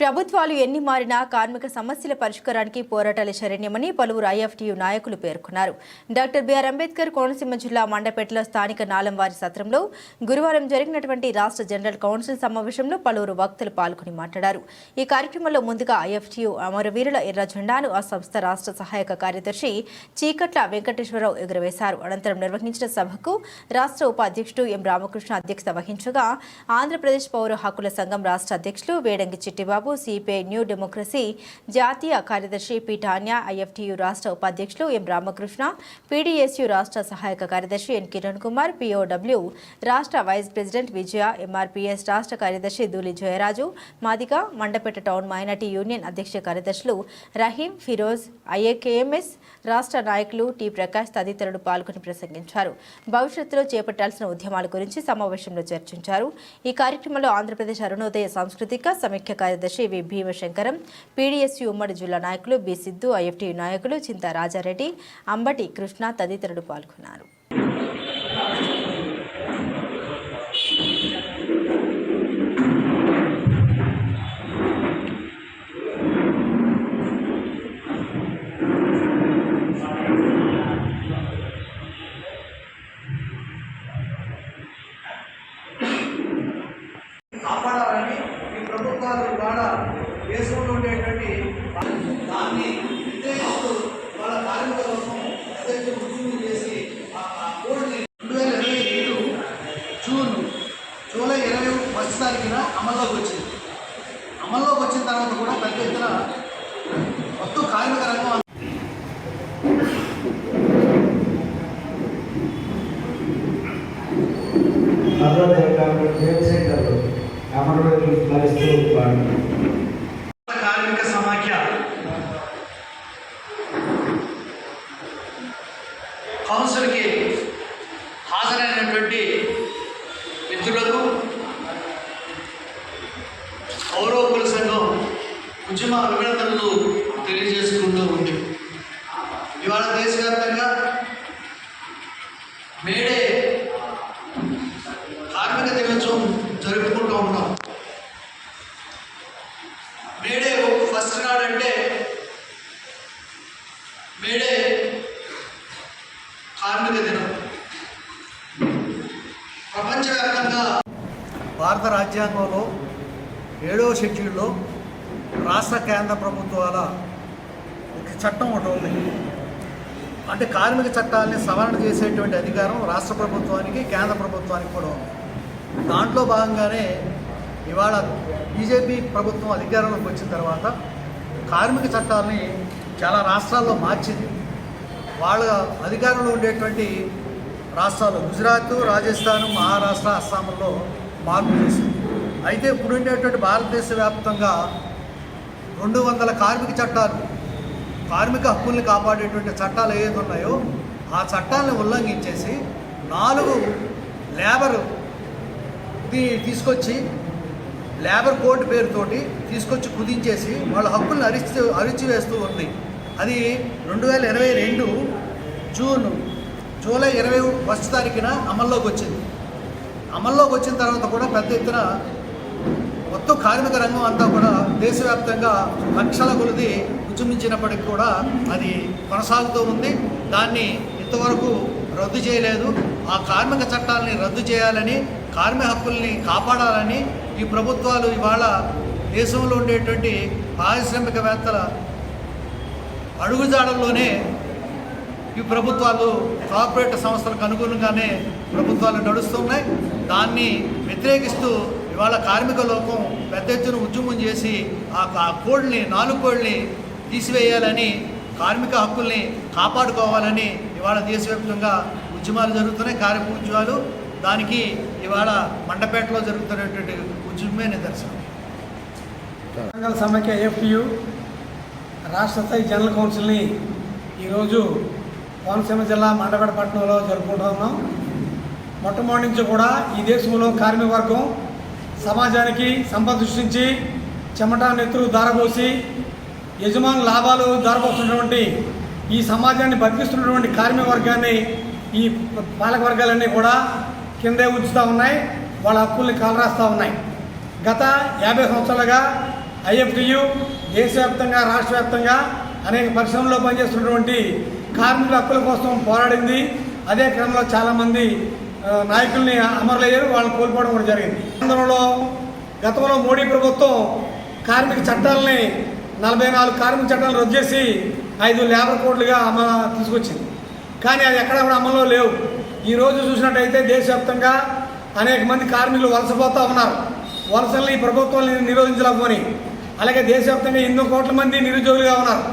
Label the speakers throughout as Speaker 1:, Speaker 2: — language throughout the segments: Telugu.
Speaker 1: ప్రభుత్వాలు ఎన్ని మారినా కార్మిక సమస్యల పరిష్కారానికి పోరాటాలు శరణ్యమని పలువురు ఐఎఫ్టీయూ నాయకులు పేర్కొన్నారు. డాక్టర్ బిఆర్ అంబేద్కర్ కోనసీమ జిల్లా మండపేటలో స్థానిక నాలంవారి సత్రంలో గురువారం జరిగినటువంటి రాష్ట్ర జనరల్ కౌన్సిల్ సమావేశంలో పలువురు వక్తలు పాల్గొని మాట్లాడారు. ఈ కార్యక్రమంలో ముందుగా ఐఎఫ్టీయూ అమరవీరుల ఎర్ర జెండాను ఆ సంస్థ రాష్ట్ర సహాయక కార్యదర్శి చీకట్ల వెంకటేశ్వరరావు ఎగురవేశారు. అనంతరం నిర్వహించిన సభకు రాష్ట్ర ఉపాధ్యక్షుడు ఎం రామకృష్ణ అధ్యక్షత వహించగా ఆంధ్రప్రదేశ్ పౌర హక్కుల సంఘం రాష్ట్ర అధ్యక్షులు Vedangi Chittibabu, CPI new democracy జాతీయ కార్యదర్శి పి టాన్యా, ఐఎఫ్టీయూ రాష్ట్ర ఉపాధ్యక్షులు ఎం రామకృష్ణ, పీడీఎస్యూ రాష్ట్ర సహాయక కార్యదర్శి ఎన్ కిరణ్ కుమార్, పిఓడబ్ల్యూ రాష్ట్ర వైస్ ప్రెసిడెంట్ విజయ, ఎంఆర్పీఎస్ రాష్ట్ర కార్యదర్శి Duli Jayaraju, Madiga Mandapeta town minority union అధ్యక్ష కార్యదర్శులు రహీం, ఫిరోజ్, ఐఏకేఎంఎస్ రాష్ట్ర నాయకులు టి ప్రకాష్ తదితరులు పాల్గొని ప్రసంగించారు. భవిష్యత్తులో చేపట్టాల్సిన ఉద్యమాల గురించి సమావేశంలో చర్చించారు. ఈ కార్యక్రమంలో ఆంధ్రప్రదేశ్ అరుణోదయ సాంస్కృతిక సమైక్య కార్యదర్శి వి భీమశంకరం, పీడీఎస్యూ ఉమ్మడి జిల్లా నాయకులు బి సిద్ధు, ఐఎఫ్టీయూ నాయకులు చింతా రాజారెడ్డి, అంబటి కృష్ణ తదితరులు పాల్గొన్నారు.
Speaker 2: కాపాడాలని ఈ ప్రభుత్వాలు ద్వారా దేశంలో ఉండేటువంటి దాన్ని వ్యతిరేకిస్తూ వాళ్ళ కార్మిక కోసం ఉద్యమం చేసి ఆ కోడ్ని 2027 జూలై 21 తారీఖున అమల్లోకి వచ్చింది. అమల్లోకి వచ్చిన తర్వాత కూడా పెద్ద ఎత్తున మొత్తం కార్మిక రంగం కార్మిక సమాఖ్య కౌన్సిల్కి హాజరైనటువంటి మిత్రులకు, పౌర హక్కుల సంఘం ఉద్యమ అభినందనలు తెలియజేసుకుంటూ ఉంది. ఇవాళ దేశవ్యాప్తంగా మేడే కార్మిక దినోత్సవం జరుపుకుంటూ ఉన్నాం. మేడే ఫస్ట్ నాడంటే మేడే కార్మిక దినం. ప్రపంచవ్యాప్తంగా భారత రాజ్యాంగంలో 7వ షెడ్యూల్లో రాష్ట్ర కేంద్ర ప్రభుత్వాల ఒక చట్టం ఒకటి ఉంది. అంటే కార్మిక చట్టాలని సవరణ చేసేటువంటి అధికారం రాష్ట్ర ప్రభుత్వానికి, కేంద్ర ప్రభుత్వానికి కూడా ఉంది. దాంట్లో భాగంగానే ఇవాళ బీజేపీ ప్రభుత్వం అధికారంలోకి వచ్చిన తర్వాత కార్మిక చట్టాలని చాలా రాష్ట్రాల్లో మార్చింది. వాళ్ళ అధికారంలో ఉండేటువంటి రాష్ట్రాలు గుజరాత్, రాజస్థాన్, మహారాష్ట్ర, అస్సాంలో మార్పు చేసింది. అయితే ఇప్పుడు ఉండేటువంటి భారతదేశ వ్యాప్తంగా 200 కార్మిక చట్టాలు, కార్మిక హక్కుల్ని కాపాడేటువంటి చట్టాలు ఏవైతే ఉన్నాయో ఆ చట్టాలను ఉల్లంఘించేసి 4 లేబర్ తీసుకొచ్చి లేబర్ కోడ్ పేరుతోటి తీసుకొచ్చి కుదించేసి వాళ్ళ హక్కుల్ని అరిచివేస్తూ ఉంది. అది 2022 జూలై 21 తారీఖున అమల్లోకి వచ్చింది. అమల్లోకి వచ్చిన తర్వాత కూడా పెద్ద ఎత్తున మొత్తం కార్మిక రంగం అంతా కూడా దేశవ్యాప్తంగా లక్షల కొలది ఉద్యమించినప్పటికీ కూడా అది కొనసాగుతూ ఉంది. దాన్ని ఇంతవరకు రద్దు చేయలేదు. ఆ కార్మిక చట్టాలని రద్దు చేయాలని, కార్మిక హక్కుల్ని కాపాడాలని ఈ ప్రభుత్వాలు ఇవాళ దేశంలో ఉండేటువంటి పారిశ్రామికవేత్తల అడుగుజాడల్లోనే ఈ ప్రభుత్వాలు, కార్పొరేట్ సంస్థలకు అనుగుణంగానే ప్రభుత్వాలు నడుస్తున్నాయి. దాన్ని వ్యతిరేకిస్తూ ఇవాళ కార్మిక లోకం పెద్ద ఎత్తున ఉద్యమం చేసి ఆ కోడ్ని, 4 కోడ్ని తీసివేయాలని, కార్మిక హక్కుల్ని కాపాడుకోవాలని ఇవాళ దేశవ్యాప్తంగా ఉద్యమాలు జరుగుతున్నాయి, కార్మిక ఉద్యమాలు. దానికి ఇవాళ మండపేటలో జరుగుతున్నటువంటి ఉద్యమే నిదర్శనం.
Speaker 3: సమైక్య ఐఎఫ్టీయూ రాష్ట్ర స్థాయి జనరల్ కౌన్సిల్ని ఈరోజు కోనసీమ జిల్లా మండపేట పట్టణంలో జరుపుకుంటున్నాం. మొట్టమొదటి నుంచి కూడా ఈ దేశంలో కార్మిక వర్గం సమాజానికి సంపద సృష్టించి చెమట, నెత్తురు ధారపోసి యజమానుల లాభాలు ధారపోస్తున్నటువంటి ఈ సమాజాన్ని బతికిస్తున్నటువంటి కార్మిక వర్గాన్ని ఈ పాలక వర్గాలన్నీ కూడా కిందే ఉంచుతూ ఉన్నాయి. వాళ్ళ హక్కుల్ని కాలరాస్తూ ఉన్నాయి. గత 50 సంవత్సరాలుగా ఐఎఫ్టియు దేశవ్యాప్తంగా రాష్ట్ర వ్యాప్తంగా అనేక పరిశ్రమల్లో పనిచేస్తున్నటువంటి కార్మికుల హక్కుల కోసం పోరాడింది. అదే క్రమంలో చాలామంది నాయకుల్ని అమరులయ్యారు, వాళ్ళని కోల్పోవడం కూడా జరిగింది. ఆంధ్రలో గతంలో మోడీ ప్రభుత్వం కార్మిక చట్టాలని 44 కార్మిక చట్టాలను రద్దు చేసి 5 లేబర్ కోడ్లుగా తీసుకొచ్చింది. కానీ అది ఎక్కడ కూడా అమల్లో లేవు. ఈరోజు చూసినట్టయితే దేశవ్యాప్తంగా అనేక మంది కార్మికులు వలసపోతూ ఉన్నారు. వలసల్ని ప్రభుత్వాన్ని నిరోధించలేకపోని, అలాగే దేశవ్యాప్తంగా 8 కోట్ల మంది నిరుద్యోగులుగా ఉన్నారు.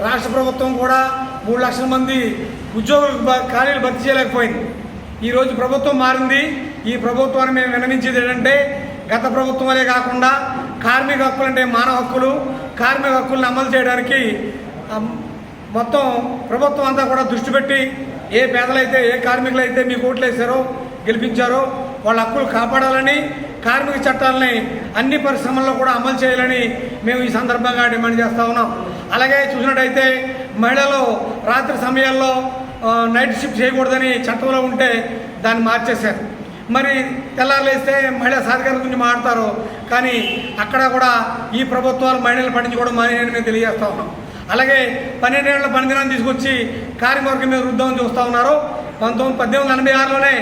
Speaker 3: రాష్ట్ర ప్రభుత్వం కూడా 3 లక్షల మంది ఉద్యోగులకు ఖాళీలు భర్తీ చేయలేకపోయింది. ఈరోజు ప్రభుత్వం మారింది. ఈ ప్రభుత్వాన్ని మేము విన్నవించేది ఏంటంటే, గత ప్రభుత్వం వలే కాకుండా కార్మిక హక్కులు అంటే మానవ హక్కులు, కార్మిక హక్కులను అమలు చేయడానికి మొత్తం ప్రభుత్వం అంతా కూడా దృష్టి పెట్టి ఏ పేదలైతే ఏ కార్మికులైతే మీకు ఓట్లు వేశారో గెలిపించారో వాళ్ళ హక్కులు కాపాడాలని, కార్మిక చట్టాలని అన్ని పరిశ్రమల్లో కూడా అమలు చేయాలని మేము ఈ సందర్భంగా డిమాండ్ చేస్తూ ఉన్నాం. అలాగే చూసినట్టయితే మహిళలు రాత్రి సమయాల్లో నైట్ షిఫ్ట్ చేయకూడదని చట్టంలో ఉంటే దాన్ని మార్చేశారు. మరి తెల్లారులేస్తే మహిళా సాధికారత గురించి మాట్లాడతారు, కానీ అక్కడ కూడా ఈ ప్రభుత్వాలు మహిళలు పట్టించుకోవడం మానేయని మేము తెలియజేస్తూ ఉన్నాం. అలాగే 12 ఏళ్ల పనిదినాన్ని తీసుకొచ్చి కార్మికవర్గం మీద రుద్దామని చూస్తూ ఉన్నారు. 1886లోనే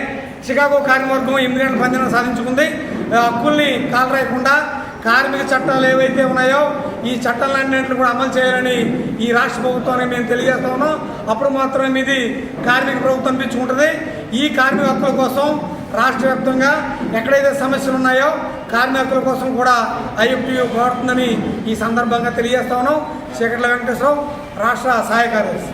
Speaker 3: చికాగో కార్మికవర్గం 8 ఏళ్ల పనిదినం సాధించుకుంది. హక్కుల్ని కాలరాయకుండా కార్మిక చట్టాలు ఏవైతే ఉన్నాయో ఈ చట్టాలన్నింటినీ కూడా అమలు చేయాలని ఈ రాష్ట్ర ప్రభుత్వాన్ని మేము తెలియజేస్తా ఉన్నాం. అప్పుడు మాత్రమే ఇది కార్మిక ప్రభుత్వం అనిపించుకుంటుంది. ఈ కార్మిక హక్కుల కోసం రాష్ట్ర వ్యాప్తంగా ఎక్కడైతే సమస్యలు ఉన్నాయో కార్మిక హక్కుల కోసం కూడా ఐఎఫ్టియు పోరాడుతుందని ఈ సందర్భంగా తెలియజేస్తా ఉన్నాం. చీకట్ల వెంకటేశ్వరరావు, రాష్ట్ర సహాయ కార్యదర్శి.